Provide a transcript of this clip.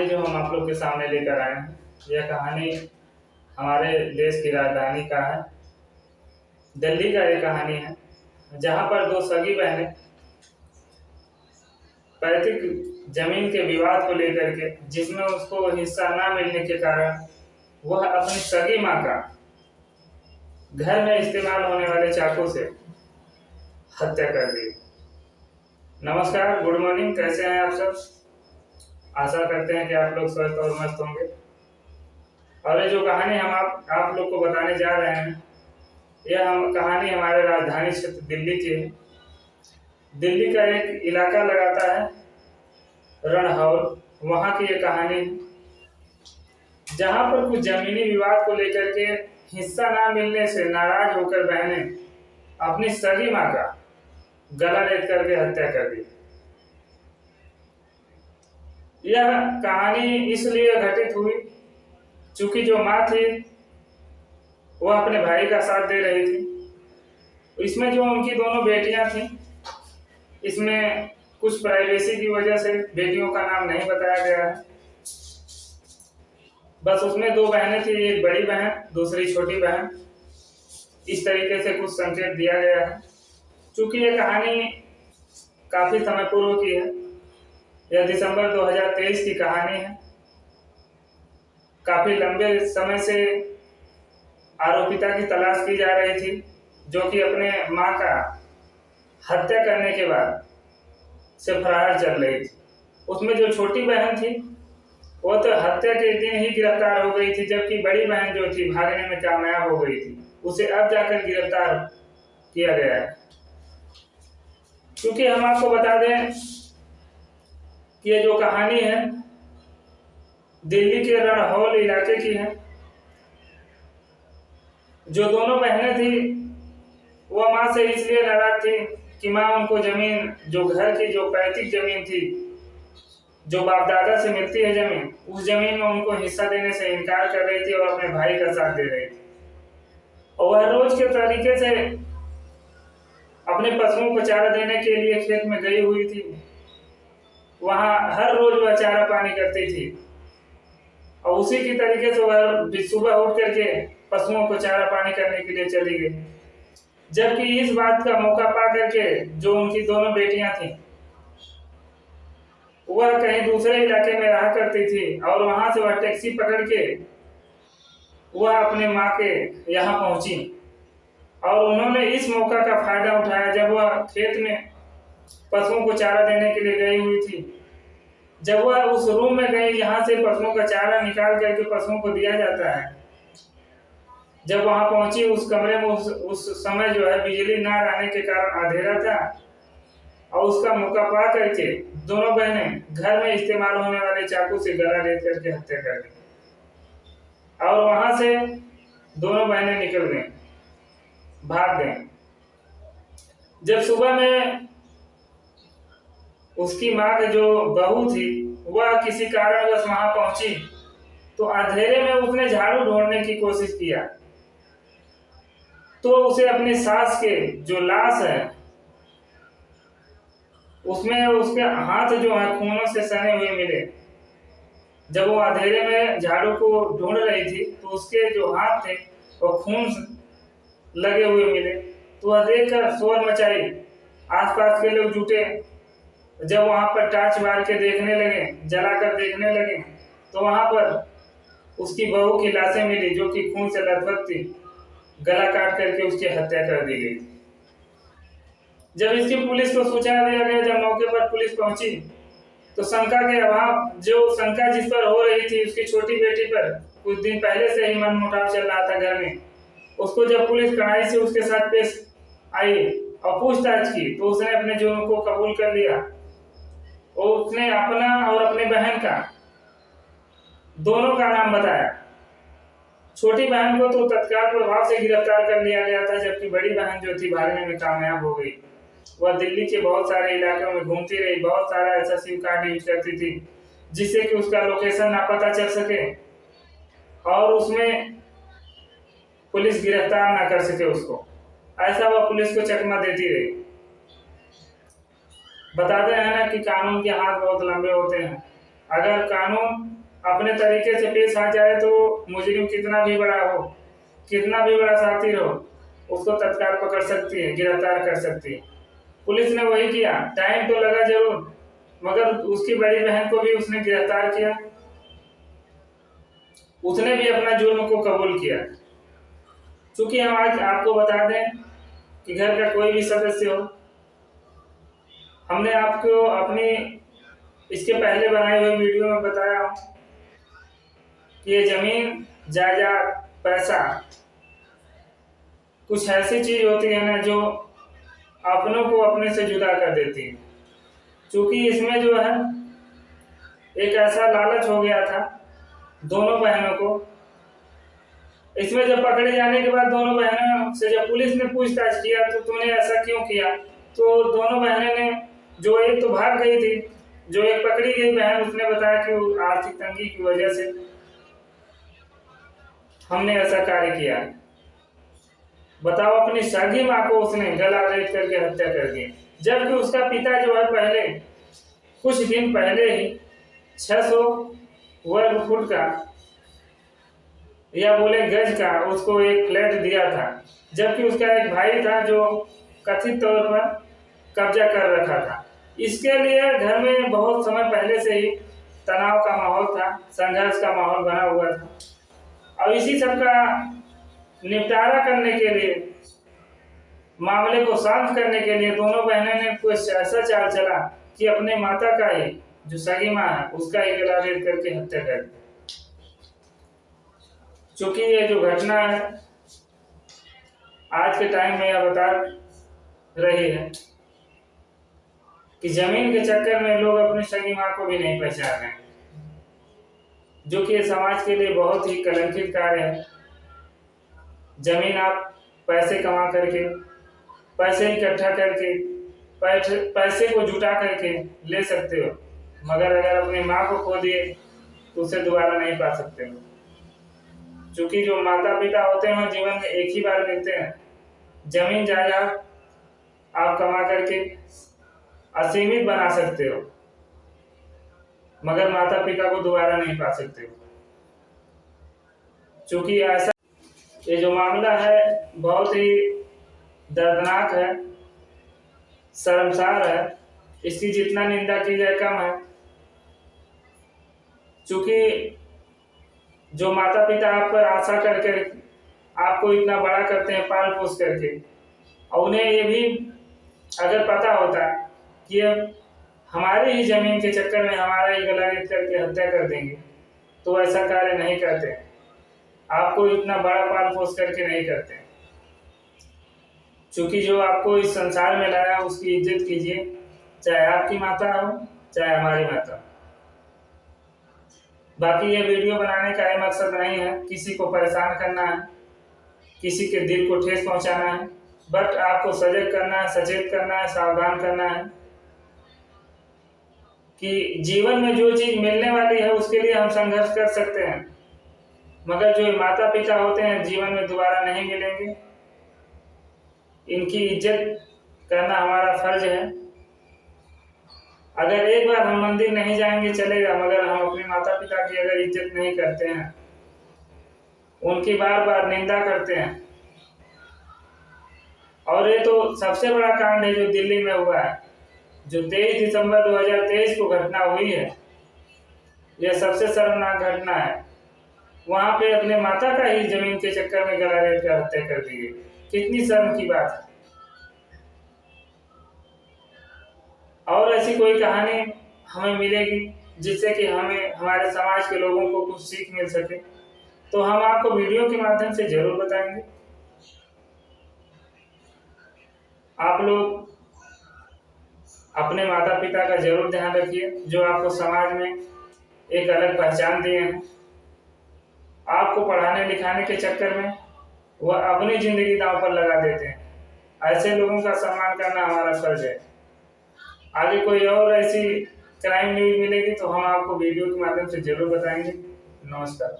कहानी जो हम आप लोग के सामने लेकर आए हैं, यह कहानी हमारे देश की राजधानी का है। दिल्ली का ये कहानी है, जहाँ पर दो सगी बहनें पैतृक जमीन के विवाद को लेकर के, जिसमें उसको हिस्सा ना मिलने के कारण वह अपनी सगी माँ का घर में इस्तेमाल होने वाले चाकू से हत्या कर दी। नमस्कार, गुड मॉर्निंग, कैसे हैं आप सब? आशा करते हैं कि आप लोग स्वस्थ और मस्त होंगे। और ये जो कहानी हम आप लोग को बताने जा रहे हैं, यह कहानी हमारे राजधानी क्षेत्र दिल्ली की है। दिल्ली का एक इलाका लगाता है रणहौल, वहाँ की ये कहानी, जहाँ पर कुछ जमीनी विवाद को लेकर के हिस्सा ना मिलने से नाराज होकर बहनें अपनी सगी माँ का गला रेत करके हत्या कर दी। यह कहानी इसलिए घटित हुई चूंकि जो माँ थी वह अपने भाई का साथ दे रही थी। इसमें जो उनकी दोनों बेटियां थीं, इसमें कुछ प्राइवेसी की वजह से बेटियों का नाम नहीं बताया गया है। बस उसमें दो बहनें थी, एक बड़ी बहन, दूसरी छोटी बहन। इस तरीके से कुछ संकेत दिया गया है। चूंकि यह कहानी काफी समय पूर्व की है, यह दिसंबर 2023 की कहानी है। काफी लंबे समय से आरोपिता की तलाश की जा रही थी, जो कि अपने मां का हत्या करने के बाद से फरार चल रही थी। उसमें जो छोटी बहन थी वो तो हत्या के दिन ही गिरफ्तार हो गई थी, जबकि बड़ी बहन जो थी भागने में कामयाब हो गई थी। उसे अब जाकर गिरफ्तार किया गया है। क्योंकि हम आपको बता दें कि ये जो कहानी है दिल्ली के रणहौल इलाके की है। जो दोनों बहनें थी वह माँ से इसलिए नाराज थी कि माँ उनको जमीन, जो घर की जो पैतृक जमीन थी, जो बाप दादा से मिलती है जमीन, उस जमीन में उनको हिस्सा देने से इनकार कर रही थी और अपने भाई का साथ दे रही थी। और वह रोज के तरीके से अपने पशुओं को चारा देने के लिए खेत में गई हुई थी। वहां हर रोज वह चारा पानी करती थी और उसी की तरीके से वह सुबह उठ करके पशुओं को चारा पानी करने के लिए चली गई। जबकि इस बात का मौका पा करके जो उनकी दोनों बेटियां थीं, वह कहीं दूसरे इलाके में रहा करती थी और वहां से वह टैक्सी पकड़ के वह अपने माँ के यहाँ पहुंची। और उन्होंने इस मौका का फायदा उठाया जब वह खेत में पशुओं को चारा देने के लिए गई हुई थी। जब वह उस रूम में गई जहां से पशुओं का चारा निकाल करके पशुओं को दिया जाता है, जब वहां पहुंची उस कमरे में उस समय जो है बिजली ना रहने के कारण अंधेरा था और उसका मौका पा करके दोनों बहनें घर में इस्तेमाल होने वाले चाकू से गला रेत करके हत्या कर दी। और वहां से दोनों बहनें निकल गईं, भाग गईं। जब सुबह में उसकी माँ की जो बहू थी वह किसी कारणवश वहां पहुंची तो अंधेरे में उसने झाड़ू ढूंढने की कोशिश किया, तो उसे अपनी सास के जो लाश है उसमें उसके हाथ जो है खूनों से सने हुए मिले। जब वो अंधेरे में झाड़ू को ढूंढ रही थी तो उसके जो हाथ थे वो खून लगे हुए मिले। तो वह देखकर शोर मचाई, आसपास के लोग जुटे। जब वहां पर टार्च मार के देखने लगे, जलाकर देखने लगे, तो वहां पर उसकी बहू की लाशें मिली जो कि खून से लथपथ थी। गला काट करके उसकी हत्या कर दी गई। जब इसकी पुलिस को सूचना दिया गया, जब मौके पर पुलिस पहुंची तो शंका के अभाव, जो शंका जिस पर हो रही थी उसकी छोटी बेटी पर, कुछ दिन पहले से ही मनमुटाव चल रहा था घर में, उसको जब पुलिस कड़ाई से उसके साथ पेश आई और पूछताछ की तो उसने अपने जुर्म को कबूल कर लिया और उसने अपना और अपने बहन का, दोनों का नाम बताया। छोटी बहन को तो तत्काल प्रभाव से गिरफ्तार कर लिया गया था, जबकि बड़ी बहन जो थी भागने में कामयाब हो गई। वह दिल्ली के बहुत सारे इलाकों में घूमती रही, बहुत सारा ऐसा सिम कार्ड यूज करती थी जिससे कि उसका लोकेशन ना पता चल सके और उसमें पुलिस गिरफ्तार ना कर सके उसको। ऐसा वह पुलिस को चकमा देती रही। बताते हैं ना कि कानून के हाथ बहुत लंबे होते हैं। अगर कानून अपने तरीके से पेश आ जाए तो मुजरिम कितना भी बड़ा हो, कितना भी बड़ा साथी हो, उसको तत्काल पकड़ सकती है, गिरफ्तार कर सकती है। पुलिस ने वही किया। टाइम तो लगा जरूर, मगर उसकी बड़ी बहन को भी उसने गिरफ्तार किया। उसने भी अपना जुर्म को कबूल किया। क्योंकि हम आज आपको बता दें कि घर का कोई भी सदस्य हो, हमने आपको अपनी इसके पहले बनाए हुए वीडियो में बताया हूं कि ये जमीन, जायदाद, पैसा कुछ ऐसी चीज होती है ना जो अपनों को अपने से जुदा कर देती है। क्योंकि इसमें जो है एक ऐसा लालच हो गया था दोनों बहनों को। इसमें जब पकड़े जाने के बाद दोनों बहनों से जब पुलिस ने पूछताछ किया तो तूने ऐसा क्यों किया, तो दोनों बहनें ने, जो एक तो भाग गई थी, जो एक पकड़ी गई बहन, उसने बताया कि आर्थिक तंगी की वजह से हमने ऐसा कार्य किया। बताओ, अपनी सगी माँ को उसने गला रेत करके हत्या कर दी, जबकि उसका पिता जो है पहले कुछ दिन पहले ही 600 वर्ग फुट का या बोले गज का उसको एक फ्लैट दिया था, जबकि उसका एक भाई था जो कथित तौर पर कब्जा कर रखा था। इसके लिए घर में बहुत समय पहले से ही तनाव का माहौल था, संघर्ष का माहौल बना हुआ था। और इसी सब का निपटारा करने के लिए, मामले को शांत करने के लिए दोनों बहनों ने कुछ ऐसा चाल चला कि अपने माता का ही, जो सगी माँ है, उसका ही गला रेत करके हत्या कर दी। चूंकि ये जो घटना है आज के टाइम में यह बता रही है कि जमीन के चक्कर में लोग अपनी सगी माँ को भी नहीं पहचान रहे, जो कि समाज के लिए बहुत ही कलंकित कार्य है। जमीन आप पैसे कमा करके, पैसे इकट्ठा करके, पैसे को जुटा करके ले सकते हो, मगर अगर अपनी माँ को खो दिए तो उसे दोबारा नहीं पा सकते हो। क्योंकि जो माता पिता होते हैं जीवन में एक ही बार मिलते हैं। जमीन जायदाद आप कमा करके असीमित बना सकते हो, मगर माता पिता को दोबारा नहीं पा सकते हो। क्योंकि ऐसा ये जो मामला है बहुत ही दर्दनाक है, शर्मसार है, इसकी जितना निंदा की जाए कम है। क्योंकि जो माता पिता आप पर आशा करके आपको इतना बड़ा करते हैं पाल पोस करके, और उन्हें ये भी अगर पता होता कि अब हमारे ही जमीन के चक्कर में हमारा ही गला रेत करके हत्या कर देंगे, तो ऐसा कार्य नहीं करते, आपको इतना बड़ा पाल पोस करके नहीं करते। क्योंकि जो आपको इस संसार में लाया उसकी इज्जत कीजिए, चाहे आपकी माता हो चाहे हमारी माता। बाकी ये वीडियो बनाने का ये मकसद नहीं है किसी को परेशान करना है, किसी के दिल को ठेस पहुंचाना है, बट आपको सजग करना है, सचेत करना है, सावधान करना है कि जीवन में जो चीज मिलने वाली है उसके लिए हम संघर्ष कर सकते हैं, मगर जो माता पिता होते हैं जीवन में दोबारा नहीं मिलेंगे। इनकी इज्जत करना हमारा फर्ज है। अगर एक बार हम मंदिर नहीं जाएंगे चलेगा, मगर हम अपने माता पिता की अगर इज्जत नहीं करते हैं, उनकी बार बार निंदा करते हैं, और ये तो सबसे बड़ा कांड है जो दिल्ली में हुआ है, जो 23 दिसंबर 2023 को घटना हुई है, यह सबसे शर्मनाक घटना है। वहां पे अपने माता का ही जमीन के चक्कर में गला रेत कर हत्या कर दी गई। कितनी शर्म की बात है। और ऐसी कोई कहानी हमें मिलेगी जिससे कि हमें, हमारे समाज के लोगों को कुछ सीख मिल सके, तो हम आपको वीडियो के माध्यम से जरूर बताएंगे। आप लोग अपने माता पिता का जरूर ध्यान रखिए, जो आपको समाज में एक अलग पहचान दिए हैं। आपको पढ़ाने लिखाने के चक्कर में वह अपनी जिंदगी दांव पर लगा देते हैं। ऐसे लोगों का सम्मान करना हमारा फर्ज है। आगे कोई और ऐसी क्राइम न्यूज मिलेगी तो हम आपको वीडियो के माध्यम से जरूर बताएंगे। नमस्कार।